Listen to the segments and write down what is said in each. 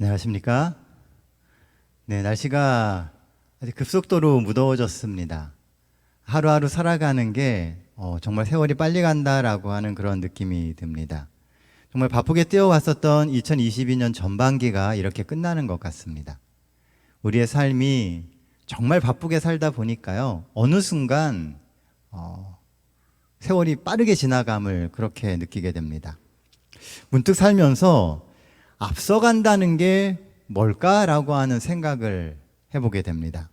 안녕하십니까? 네, 날씨가 아주 급속도로 무더워졌습니다. 하루하루 살아가는 게 정말 세월이 빨리 간다라고 하는 그런 느낌이 듭니다. 정말 바쁘게 뛰어왔었던 2022년 전반기가 이렇게 끝나는 것 같습니다. 우리의 삶이 정말 바쁘게 살다 보니까요, 어느 순간 세월이 빠르게 지나감을 그렇게 느끼게 됩니다. 문득 살면서 앞서간다는 게 뭘까라고 하는 생각을 해보게 됩니다.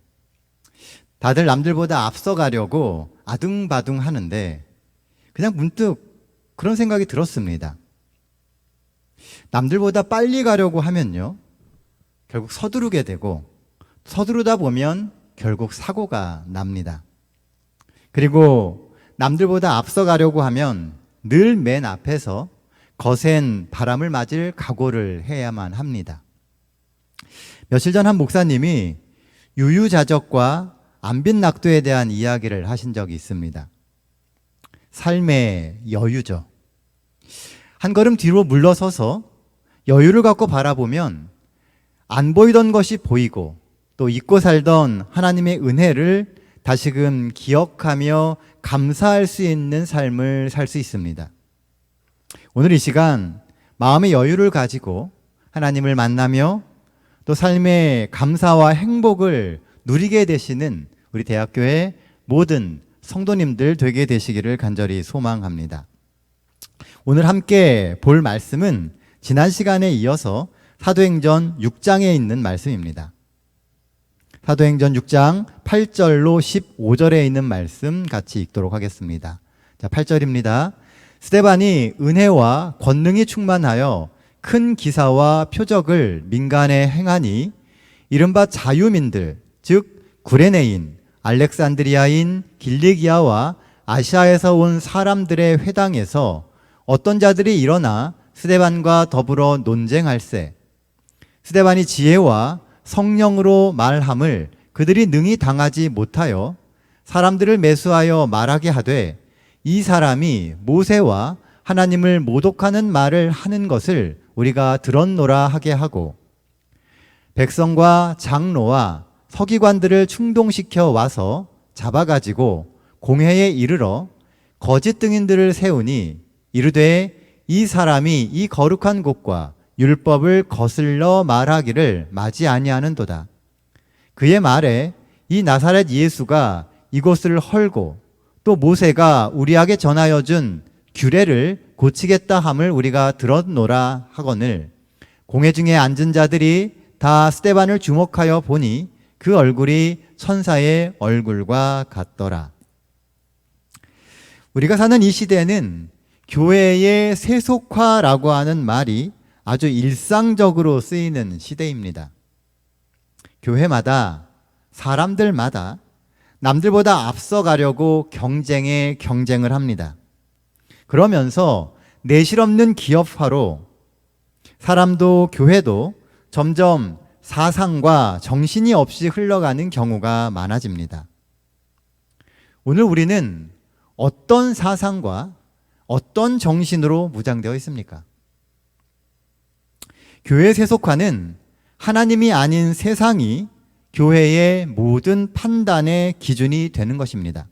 다들 남들보다 앞서가려고 아둥바둥 하는데 그냥 문득 그런 생각이 들었습니다. 남들보다 빨리 가려고 하면요, 결국 서두르게 되고 서두르다 보면 결국 사고가 납니다. 그리고 남들보다 앞서가려고 하면 늘 맨 앞에서 거센 바람을 맞을 각오를 해야만 합니다. 며칠 전 한 목사님이 유유자적과 안빈낙도에 대한 이야기를 하신 적이 있습니다. 삶의 여유죠. 한 걸음 뒤로 물러서서 여유를 갖고 바라보면 안 보이던 것이 보이고 또 잊고 살던 하나님의 은혜를 다시금 기억하며 감사할 수 있는 삶을 살 수 있습니다. 오늘 이 시간 마음의 여유를 가지고 하나님을 만나며 또 삶의 감사와 행복을 누리게 되시는 우리 대학교의 모든 성도님들 되게 되시기를 간절히 소망합니다. 오늘 함께 볼 말씀은 지난 시간에 이어서 사도행전 6장에 있는 말씀입니다. 사도행전 6장 8절로 15절에 있는 말씀 같이 읽도록 하겠습니다. 자, 8절입니다. 스데반이 은혜와 권능이 충만하여 큰 기사와 표적을 민간에 행하니 이른바 자유민들, 즉 구레네인, 알렉산드리아인, 길리기아와 아시아에서 온 사람들의 회당에서 어떤 자들이 일어나 스데반과 더불어 논쟁할세. 스데반이 지혜와 성령으로 말함을 그들이 능히 당하지 못하여 사람들을 매수하여 말하게 하되, 이 사람이 모세와 하나님을 모독하는 말을 하는 것을 우리가 들었노라 하게 하고, 백성과 장로와 서기관들을 충동시켜 와서 잡아가지고 공회에 이르러 거짓 증인들을 세우니 이르되, 이 사람이 이 거룩한 곳과 율법을 거슬러 말하기를 마지 아니하는도다. 그의 말에 이 나사렛 예수가 이곳을 헐고 또 모세가 우리에게 전하여 준 규례를 고치겠다 함을 우리가 들었노라 하거늘, 공회 중에 앉은 자들이 다 스데반을 주목하여 보니 그 얼굴이 천사의 얼굴과 같더라. 우리가 사는 이 시대는 교회의 세속화라고 하는 말이 아주 일상적으로 쓰이는 시대입니다. 교회마다, 사람들마다 남들보다 앞서가려고 경쟁을 합니다. 그러면서 내실 없는 기업화로 사람도 교회도 점점 사상과 정신이 없이 흘러가는 경우가 많아집니다. 오늘 우리는 어떤 사상과 어떤 정신으로 무장되어 있습니까? 교회 세속화는 하나님이 아닌 세상이 교회의 모든 판단의 기준이 되는 것입니다.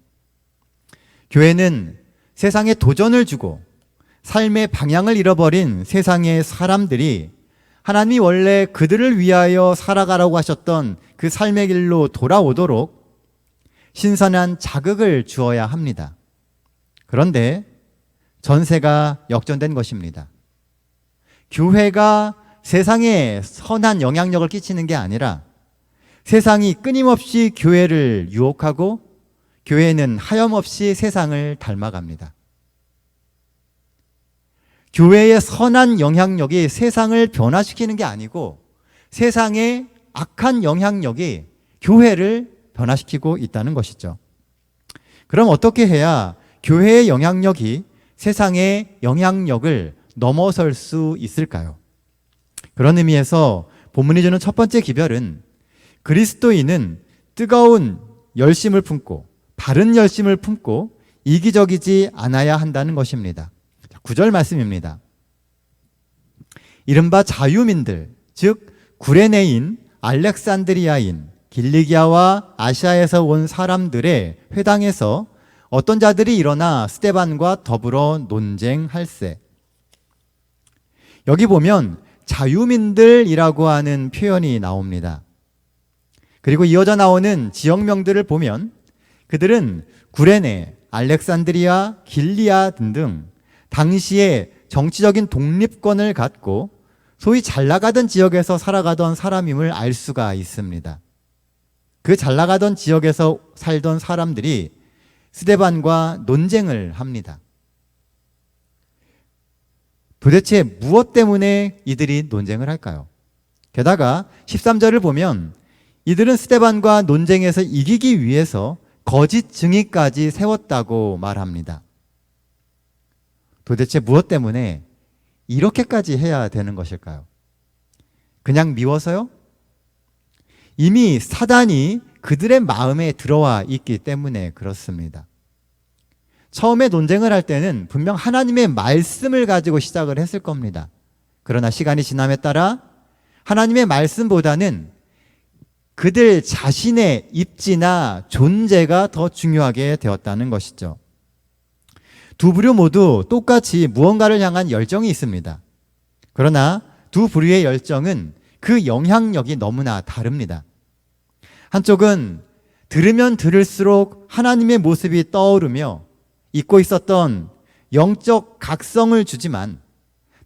교회는 세상에 도전을 주고 삶의 방향을 잃어버린 세상의 사람들이 하나님이 원래 그들을 위하여 살아가라고 하셨던 그 삶의 길로 돌아오도록 신선한 자극을 주어야 합니다. 그런데 전세가 역전된 것입니다. 교회가 세상에 선한 영향력을 끼치는 게 아니라 세상이 끊임없이 교회를 유혹하고 교회는 하염없이 세상을 닮아갑니다. 교회의 선한 영향력이 세상을 변화시키는 게 아니고 세상의 악한 영향력이 교회를 변화시키고 있다는 것이죠. 그럼 어떻게 해야 교회의 영향력이 세상의 영향력을 넘어설 수 있을까요? 그런 의미에서 본문이 주는 첫 번째 기별은 그리스도인은 뜨거운 열심을 품고 바른 열심을 품고 이기적이지 않아야 한다는 것입니다. 9절 말씀입니다. 이른바 자유민들, 즉 구레네인, 알렉산드리아인, 길리기아와 아시아에서 온 사람들의 회당에서 어떤 자들이 일어나 스데반과 더불어 논쟁할세. 여기 보면 자유민들이라고 하는 표현이 나옵니다. 그리고 이어져 나오는 지역명들을 보면 그들은 구레네, 알렉산드리아, 길리아 등등 당시에 정치적인 독립권을 갖고 소위 잘나가던 지역에서 살아가던 사람임을 알 수가 있습니다. 그 잘나가던 지역에서 살던 사람들이 스데반과 논쟁을 합니다. 도대체 무엇 때문에 이들이 논쟁을 할까요? 게다가 13절을 보면 이들은 스데반과 논쟁에서 이기기 위해서 거짓 증인까지 세웠다고 말합니다. 도대체 무엇 때문에 이렇게까지 해야 되는 것일까요? 그냥 미워서요? 이미 사단이 그들의 마음에 들어와 있기 때문에 그렇습니다. 처음에 논쟁을 할 때는 분명 하나님의 말씀을 가지고 시작을 했을 겁니다. 그러나 시간이 지남에 따라 하나님의 말씀보다는 그들 자신의 입지나 존재가 더 중요하게 되었다는 것이죠. 두 부류 모두 똑같이 무언가를 향한 열정이 있습니다. 그러나 두 부류의 열정은 그 영향력이 너무나 다릅니다. 한쪽은 들으면 들을수록 하나님의 모습이 떠오르며 잊고 있었던 영적 각성을 주지만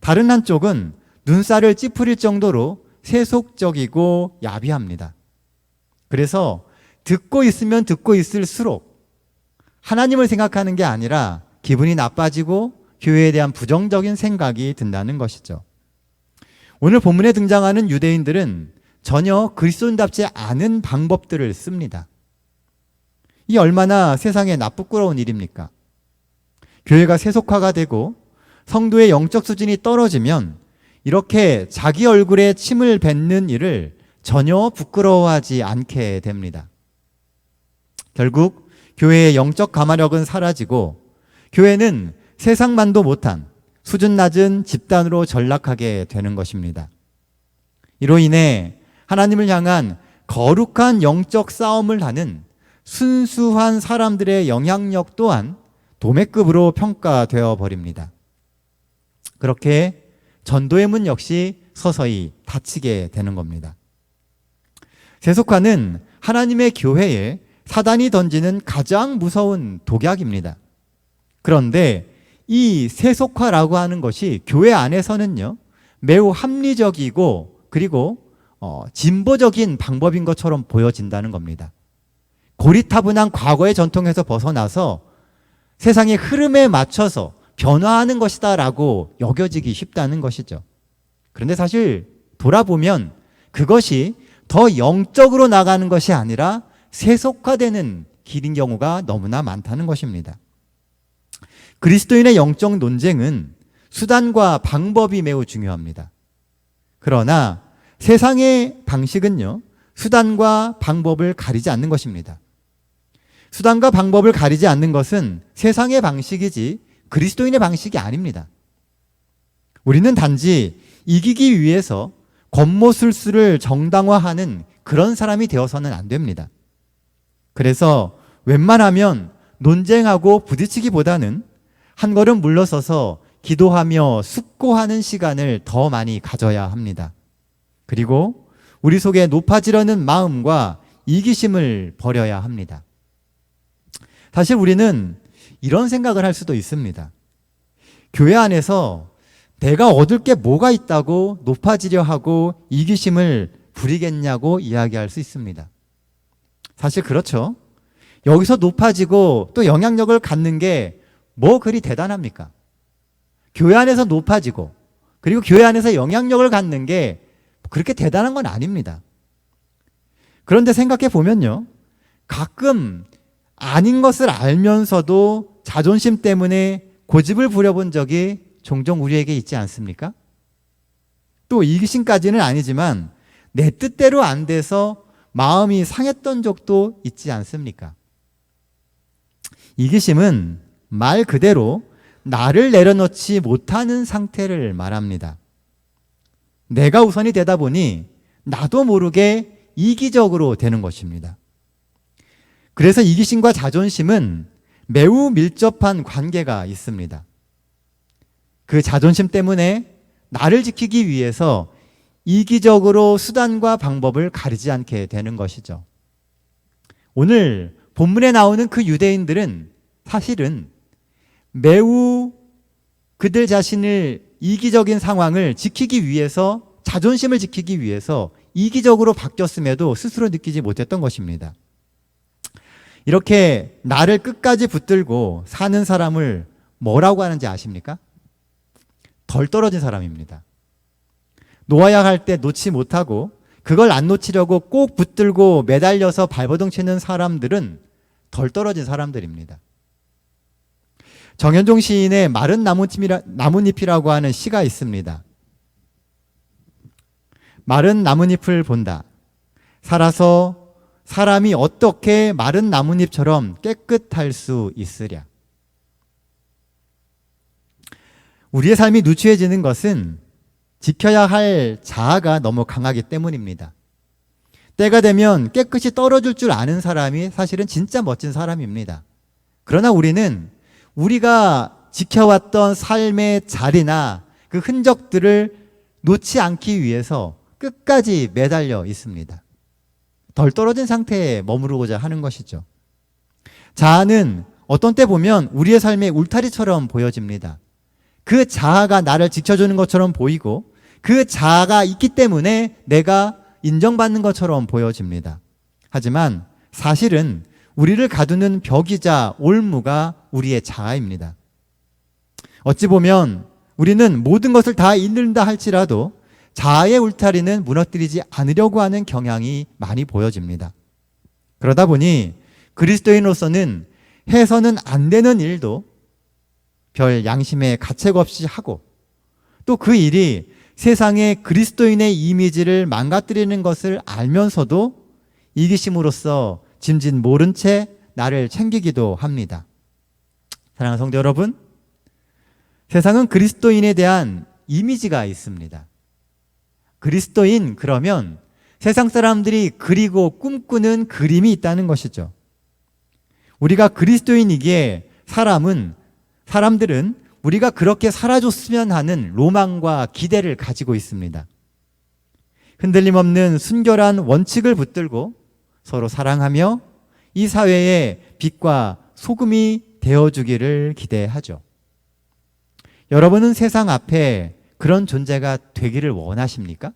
다른 한쪽은 눈살을 찌푸릴 정도로 세속적이고 야비합니다. 그래서 듣고 있으면 듣고 있을수록 하나님을 생각하는 게 아니라 기분이 나빠지고 교회에 대한 부정적인 생각이 든다는 것이죠. 오늘 본문에 등장하는 유대인들은 전혀 그리스도인답지 않은 방법들을 씁니다. 이 얼마나 세상에 나쁘끄러운 일입니까? 교회가 세속화가 되고 성도의 영적 수준이 떨어지면 이렇게 자기 얼굴에 침을 뱉는 일을 전혀 부끄러워하지 않게 됩니다. 결국 교회의 영적 가마력은 사라지고 교회는 세상만도 못한 수준 낮은 집단으로 전락하게 되는 것입니다. 이로 인해 하나님을 향한 거룩한 영적 싸움을 하는 순수한 사람들의 영향력 또한 도매급으로 평가되어 버립니다. 그렇게 전도의 문 역시 서서히 닫히게 되는 겁니다. 세속화는 하나님의 교회에 사단이 던지는 가장 무서운 독약입니다. 그런데 이 세속화라고 하는 것이 교회 안에서는요, 매우 합리적이고 그리고 진보적인 방법인 것처럼 보여진다는 겁니다. 고리타분한 과거의 전통에서 벗어나서 세상의 흐름에 맞춰서 변화하는 것이다라고 여겨지기 쉽다는 것이죠. 그런데 사실 돌아보면 그것이 더 영적으로 나가는 것이 아니라 세속화되는 길인 경우가 너무나 많다는 것입니다. 그리스도인의 영적 논쟁은 수단과 방법이 매우 중요합니다. 그러나 세상의 방식은요, 수단과 방법을 가리지 않는 것입니다. 수단과 방법을 가리지 않는 것은 세상의 방식이지 그리스도인의 방식이 아닙니다. 우리는 단지 이기기 위해서 겉모술수를 정당화하는 그런 사람이 되어서는 안 됩니다. 그래서 웬만하면 논쟁하고 부딪히기보다는 한 걸음 물러서서 기도하며 숙고하는 시간을 더 많이 가져야 합니다. 그리고 우리 속에 높아지려는 마음과 이기심을 버려야 합니다. 사실 우리는 이런 생각을 할 수도 있습니다. 교회 안에서 내가 얻을 게 뭐가 있다고 높아지려 하고 이기심을 부리겠냐고 이야기할 수 있습니다. 사실 그렇죠. 여기서 높아지고 또 영향력을 갖는 게 뭐 그리 대단합니까? 교회 안에서 높아지고 그리고 교회 안에서 영향력을 갖는 게 그렇게 대단한 건 아닙니다. 그런데 생각해 보면요, 가끔 아닌 것을 알면서도 자존심 때문에 고집을 부려본 적이 종종 우리에게 있지 않습니까? 또 이기심까지는 아니지만 내 뜻대로 안 돼서 마음이 상했던 적도 있지 않습니까? 이기심은 말 그대로 나를 내려놓지 못하는 상태를 말합니다. 내가 우선이 되다 보니 나도 모르게 이기적으로 되는 것입니다. 그래서 이기심과 자존심은 매우 밀접한 관계가 있습니다. 그 자존심 때문에 나를 지키기 위해서 이기적으로 수단과 방법을 가리지 않게 되는 것이죠. 오늘 본문에 나오는 그 유대인들은 사실은 매우 그들 자신을 이기적인 상황을 지키기 위해서, 자존심을 지키기 위해서 이기적으로 바뀌었음에도 스스로 느끼지 못했던 것입니다. 이렇게 나를 끝까지 붙들고 사는 사람을 뭐라고 하는지 아십니까? 덜 떨어진 사람입니다. 놓아야 할 때 놓지 못하고 그걸 안 놓치려고 꼭 붙들고 매달려서 발버둥 치는 사람들은 덜 떨어진 사람들입니다. 정현종 시인의 마른 나뭇잎이라고 하는 시가 있습니다. 마른 나뭇잎을 본다. 살아서 사람이 어떻게 마른 나뭇잎처럼 깨끗할 수 있으랴. 우리의 삶이 누추해지는 것은 지켜야 할 자아가 너무 강하기 때문입니다. 때가 되면 깨끗이 떨어질 줄 아는 사람이 사실은 진짜 멋진 사람입니다. 그러나 우리는 우리가 지켜왔던 삶의 자리나 그 흔적들을 놓지 않기 위해서 끝까지 매달려 있습니다. 덜 떨어진 상태에 머무르고자 하는 것이죠. 자아는 어떤 때 보면 우리의 삶의 울타리처럼 보여집니다. 그 자아가 나를 지켜주는 것처럼 보이고 그 자아가 있기 때문에 내가 인정받는 것처럼 보여집니다. 하지만 사실은 우리를 가두는 벽이자 올무가 우리의 자아입니다. 어찌 보면 우리는 모든 것을 다 잃는다 할지라도 자아의 울타리는 무너뜨리지 않으려고 하는 경향이 많이 보여집니다. 그러다 보니 그리스도인으로서는 해서는 안 되는 일도 별 양심의 가책 없이 하고 또 그 일이 세상의 그리스도인의 이미지를 망가뜨리는 것을 알면서도 이기심으로써 짐짓 모른 채 나를 챙기기도 합니다. 사랑하는 성도 여러분, 세상은 그리스도인에 대한 이미지가 있습니다. 그리스도인 그러면 세상 사람들이 그리고 꿈꾸는 그림이 있다는 것이죠. 우리가 그리스도인이기에 사람들은 우리가 그렇게 살아줬으면 하는 로망과 기대를 가지고 있습니다. 흔들림 없는 순결한 원칙을 붙들고 서로 사랑하며 이 사회의 빛과 소금이 되어주기를 기대하죠. 여러분은 세상 앞에 그런 존재가 되기를 원하십니까?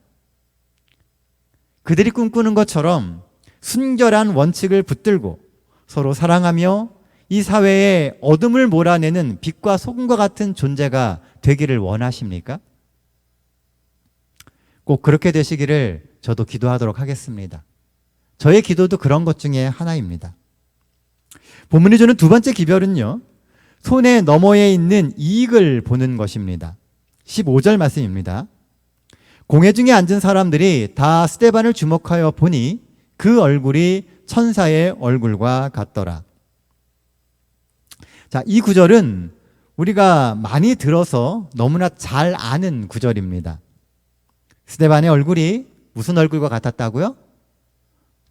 그들이 꿈꾸는 것처럼 순결한 원칙을 붙들고 서로 사랑하며 이 사회에 어둠을 몰아내는 빛과 소금과 같은 존재가 되기를 원하십니까? 꼭 그렇게 되시기를 저도 기도하도록 하겠습니다. 저의 기도도 그런 것 중에 하나입니다. 본문이 주는 두 번째 기별은요, 손의 너머에 있는 이익을 보는 것입니다. 15절 말씀입니다. 공회 중에 앉은 사람들이 다 스데반을 주목하여 보니 그 얼굴이 천사의 얼굴과 같더라. 자, 이 구절은 우리가 많이 들어서 너무나 잘 아는 구절입니다. 스데반의 얼굴이 무슨 얼굴과 같았다고요?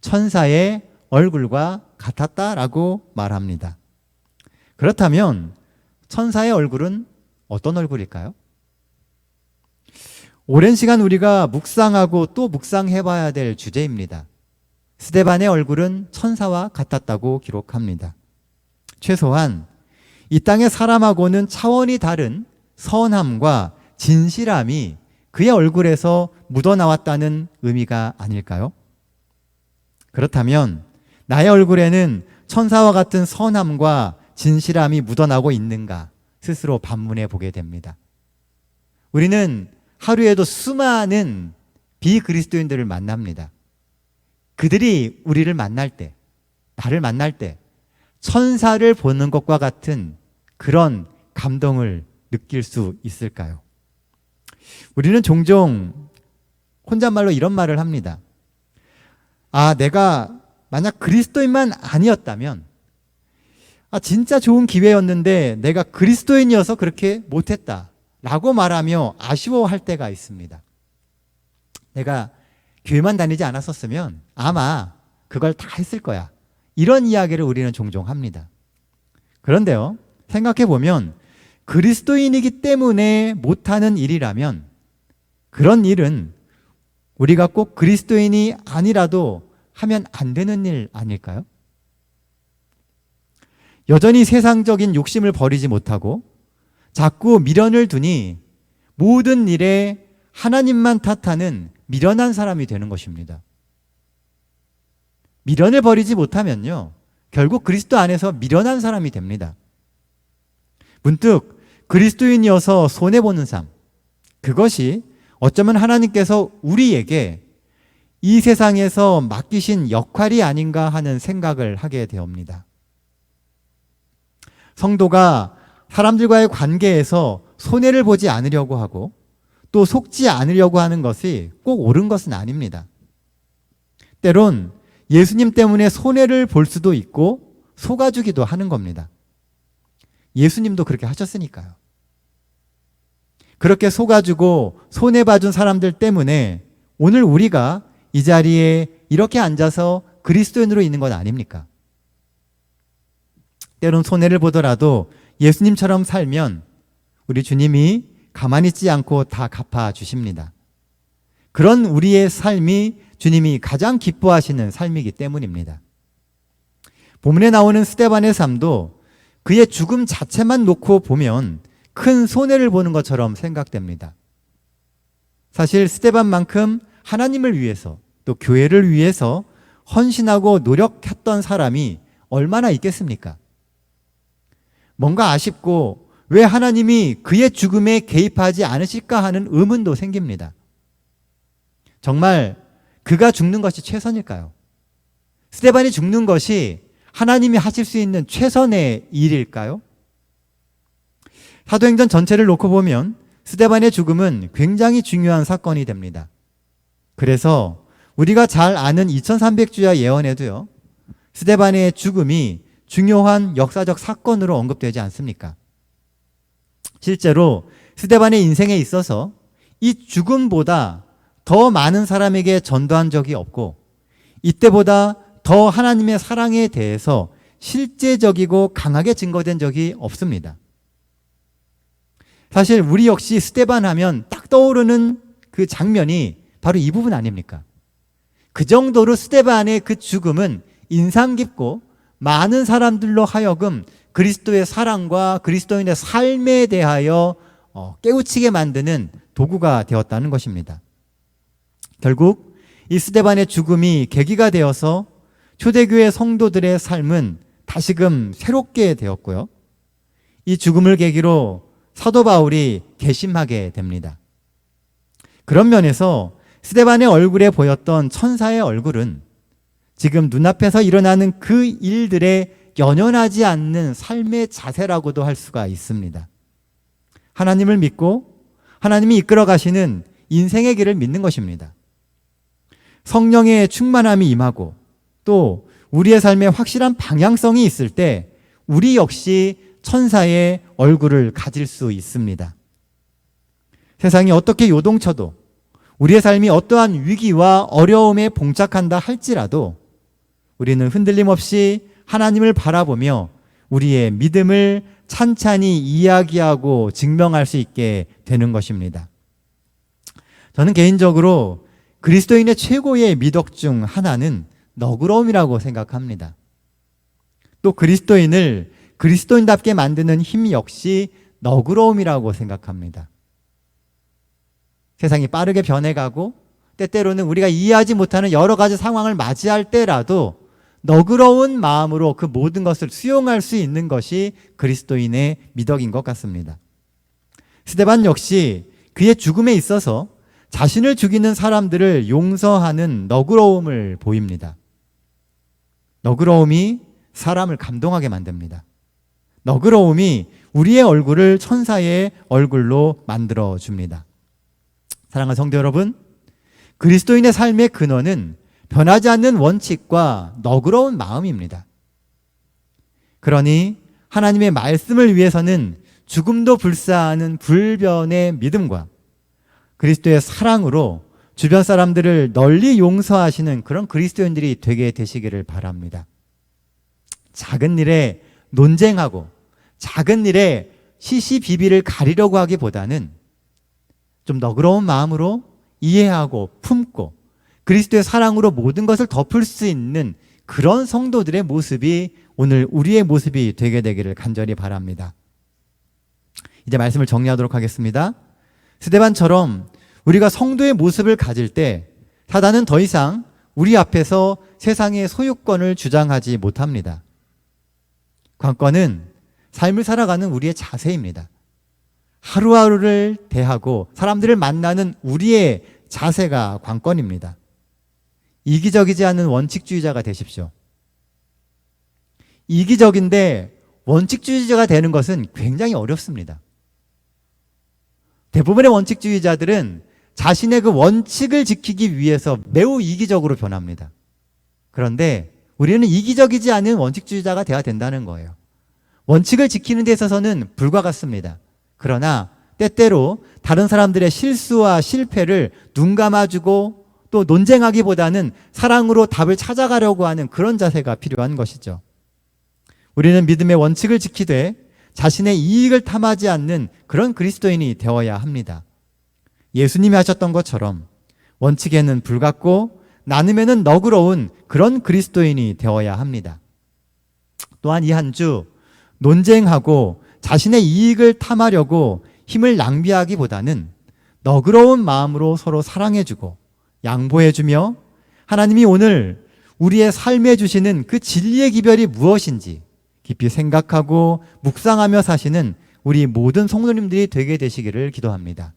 천사의 얼굴과 같았다라고 말합니다. 그렇다면 천사의 얼굴은 어떤 얼굴일까요? 오랜 시간 우리가 묵상하고 또 묵상해봐야 될 주제입니다. 스데반의 얼굴은 천사와 같았다고 기록합니다. 최소한 이 땅의 사람하고는 차원이 다른 선함과 진실함이 그의 얼굴에서 묻어나왔다는 의미가 아닐까요? 그렇다면 나의 얼굴에는 천사와 같은 선함과 진실함이 묻어나고 있는가 스스로 반문해 보게 됩니다. 우리는 하루에도 수많은 비그리스도인들을 만납니다. 그들이 우리를 만날 때, 나를 만날 때 천사를 보는 것과 같은 그런 감동을 느낄 수 있을까요? 우리는 종종 혼잣말로 이런 말을 합니다. 내가 만약 그리스도인만 아니었다면, 진짜 좋은 기회였는데 내가 그리스도인이어서 그렇게 못했다 라고 말하며 아쉬워할 때가 있습니다. 내가 교회만 다니지 않았었으면 아마 그걸 다 했을 거야. 이런 이야기를 우리는 종종 합니다. 그런데요, 생각해 보면 그리스도인이기 때문에 못하는 일이라면 그런 일은 우리가 꼭 그리스도인이 아니라도 하면 안 되는 일 아닐까요? 여전히 세상적인 욕심을 버리지 못하고 자꾸 미련을 두니 모든 일에 하나님만 탓하는 미련한 사람이 되는 것입니다. 미련을 버리지 못하면요, 결국 그리스도 안에서 미련한 사람이 됩니다. 문득 그리스도인이어서 손해보는 삶, 그것이 어쩌면 하나님께서 우리에게 이 세상에서 맡기신 역할이 아닌가 하는 생각을 하게 되옵니다. 성도가 사람들과의 관계에서 손해를 보지 않으려고 하고 또 속지 않으려고 하는 것이 꼭 옳은 것은 아닙니다. 때론 예수님 때문에 손해를 볼 수도 있고 속아주기도 하는 겁니다. 예수님도 그렇게 하셨으니까요. 그렇게 속아주고 손해봐준 사람들 때문에 오늘 우리가 이 자리에 이렇게 앉아서 그리스도인으로 있는 것 아닙니까? 때론 손해를 보더라도 예수님처럼 살면 우리 주님이 가만히 있지 않고 다 갚아주십니다. 그런 우리의 삶이 주님이 가장 기뻐하시는 삶이기 때문입니다. 본문에 나오는 스데반의 삶도 그의 죽음 자체만 놓고 보면 큰 손해를 보는 것처럼 생각됩니다. 사실 스데반만큼 하나님을 위해서 또 교회를 위해서 헌신하고 노력했던 사람이 얼마나 있겠습니까? 뭔가 아쉽고 왜 하나님이 그의 죽음에 개입하지 않으실까 하는 의문도 생깁니다. 정말 그가 죽는 것이 최선일까요? 스데반이 죽는 것이 하나님이 하실 수 있는 최선의 일일까요? 사도행전 전체를 놓고 보면 스데반의 죽음은 굉장히 중요한 사건이 됩니다. 그래서 우리가 잘 아는 2300주야 예언에도요, 스데반의 죽음이 중요한 역사적 사건으로 언급되지 않습니까? 실제로 스데반의 인생에 있어서 이 죽음보다 더 많은 사람에게 전도한 적이 없고 이때보다 더 하나님의 사랑에 대해서 실제적이고 강하게 증거된 적이 없습니다. 사실 우리 역시 스데반 하면 딱 떠오르는 그 장면이 바로 이 부분 아닙니까? 그 정도로 스데반의 그 죽음은 인상 깊고 많은 사람들로 하여금 그리스도의 사랑과 그리스도인의 삶에 대하여 깨우치게 만드는 도구가 되었다는 것입니다. 결국 이 스데반의 죽음이 계기가 되어서 초대교회 성도들의 삶은 다시금 새롭게 되었고요. 이 죽음을 계기로 사도 바울이 개심하게 됩니다. 그런 면에서 스데반의 얼굴에 보였던 천사의 얼굴은 지금 눈앞에서 일어나는 그 일들에 연연하지 않는 삶의 자세라고도 할 수가 있습니다. 하나님을 믿고 하나님이 이끌어 가시는 인생의 길을 믿는 것입니다. 성령의 충만함이 임하고 또 우리의 삶에 확실한 방향성이 있을 때 우리 역시 천사의 얼굴을 가질 수 있습니다. 세상이 어떻게 요동쳐도 우리의 삶이 어떠한 위기와 어려움에 봉착한다 할지라도 우리는 흔들림 없이 하나님을 바라보며 우리의 믿음을 찬찬히 이야기하고 증명할 수 있게 되는 것입니다. 저는 개인적으로 그리스도인의 최고의 미덕 중 하나는 너그러움이라고 생각합니다. 또 그리스도인을 그리스도인답게 만드는 힘 역시 너그러움이라고 생각합니다. 세상이 빠르게 변해가고 때때로는 우리가 이해하지 못하는 여러 가지 상황을 맞이할 때라도 너그러운 마음으로 그 모든 것을 수용할 수 있는 것이 그리스도인의 미덕인 것 같습니다. 스데반 역시 그의 죽음에 있어서 자신을 죽이는 사람들을 용서하는 너그러움을 보입니다. 너그러움이 사람을 감동하게 만듭니다. 너그러움이 우리의 얼굴을 천사의 얼굴로 만들어줍니다. 사랑하는 성도 여러분, 그리스도인의 삶의 근원은 변하지 않는 원칙과 너그러운 마음입니다. 그러니 하나님의 말씀을 위해서는 죽음도 불사하는 불변의 믿음과 그리스도의 사랑으로 주변 사람들을 널리 용서하시는 그런 그리스도인들이 되게 되시기를 바랍니다. 작은 일에 논쟁하고 작은 일에 시시비비를 가리려고 하기보다는 좀 너그러운 마음으로 이해하고 품고 그리스도의 사랑으로 모든 것을 덮을 수 있는 그런 성도들의 모습이 오늘 우리의 모습이 되게 되기를 간절히 바랍니다. 이제 말씀을 정리하도록 하겠습니다. 스데반처럼 우리가 성도의 모습을 가질 때 사단은 더 이상 우리 앞에서 세상의 소유권을 주장하지 못합니다. 관건은 삶을 살아가는 우리의 자세입니다. 하루하루를 대하고 사람들을 만나는 우리의 자세가 관건입니다. 이기적이지 않은 원칙주의자가 되십시오. 이기적인데 원칙주의자가 되는 것은 굉장히 어렵습니다. 대부분의 원칙주의자들은 자신의 그 원칙을 지키기 위해서 매우 이기적으로 변합니다. 그런데 우리는 이기적이지 않은 원칙주의자가 되어야 된다는 거예요. 원칙을 지키는 데 있어서는 불과 같습니다. 그러나 때때로 다른 사람들의 실수와 실패를 눈 감아주고 또 논쟁하기보다는 사랑으로 답을 찾아가려고 하는 그런 자세가 필요한 것이죠. 우리는 믿음의 원칙을 지키되 자신의 이익을 탐하지 않는 그런 그리스도인이 되어야 합니다. 예수님이 하셨던 것처럼 원칙에는 불같고 나눔에는 너그러운 그런 그리스도인이 되어야 합니다. 또한 이 한 주 논쟁하고 자신의 이익을 탐하려고 힘을 낭비하기보다는 너그러운 마음으로 서로 사랑해주고 양보해주며 하나님이 오늘 우리의 삶에 주시는 그 진리의 기별이 무엇인지 깊이 생각하고 묵상하며 사시는 우리 모든 성도님들이 되게 되시기를 기도합니다.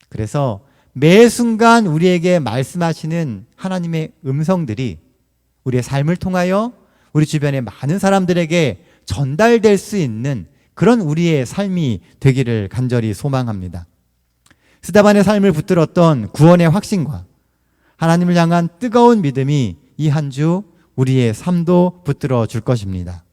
그래서 매 순간 우리에게 말씀하시는 하나님의 음성들이 우리의 삶을 통하여 우리 주변의 많은 사람들에게 전달될 수 있는 그런 우리의 삶이 되기를 간절히 소망합니다. 스데반의 삶을 붙들었던 구원의 확신과 하나님을 향한 뜨거운 믿음이 이 한 주 우리의 삶도 붙들어 줄 것입니다.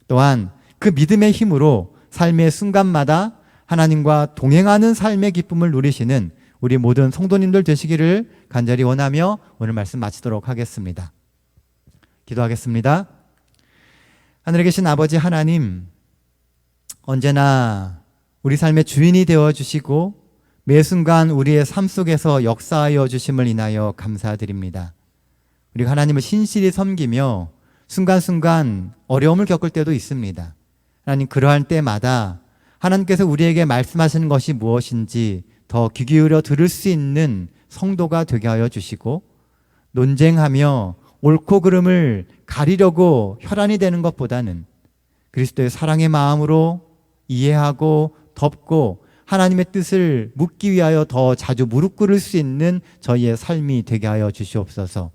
또한 그 믿음의 힘으로 삶의 순간마다 하나님과 동행하는 삶의 기쁨을 누리시는 우리 모든 성도님들 되시기를 간절히 원하며 오늘 말씀 마치도록 하겠습니다. 기도하겠습니다. 하늘에 계신 아버지 하나님, 언제나 우리 삶의 주인이 되어주시고 매 순간 우리의 삶 속에서 역사하여 주심을 인하여 감사드립니다. 우리가 하나님을 신실히 섬기며 순간순간 어려움을 겪을 때도 있습니다. 하나님, 그러한 때마다 하나님께서 우리에게 말씀하시는 것이 무엇인지 더 귀 기울여 들을 수 있는 성도가 되게 하여 주시고 논쟁하며 옳고 그름을 가리려고 혈안이 되는 것보다는 그리스도의 사랑의 마음으로 이해하고 덮고 하나님의 뜻을 묻기 위하여 더 자주 무릎 꿇을 수 있는 저희의 삶이 되게 하여 주시옵소서.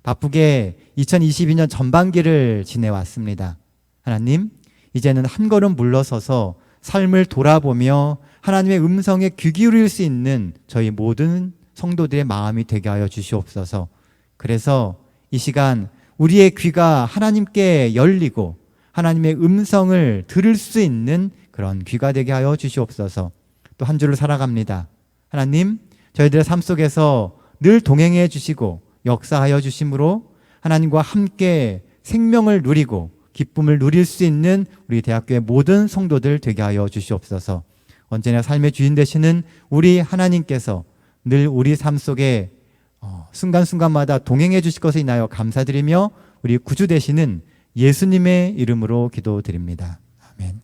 바쁘게 2022년 전반기를 지내왔습니다. 하나님, 이제는 한 걸음 물러서서 삶을 돌아보며 하나님의 음성에 귀 기울일 수 있는 저희 모든 성도들의 마음이 되게 하여 주시옵소서. 그래서 이 시간 우리의 귀가 하나님께 열리고 하나님의 음성을 들을 수 있는 그런 귀가 되게 하여 주시옵소서. 또 한 주를 살아갑니다. 하나님, 저희들의 삶 속에서 늘 동행해 주시고 역사하여 주심으로 하나님과 함께 생명을 누리고 기쁨을 누릴 수 있는 우리 대학교의 모든 성도들 되게 하여 주시옵소서. 언제나 삶의 주인 되시는 우리 하나님께서 늘 우리 삶 속에 순간순간마다 동행해 주실 것을 인하여 감사드리며 우리 구주 되시는 예수님의 이름으로 기도드립니다. 아멘.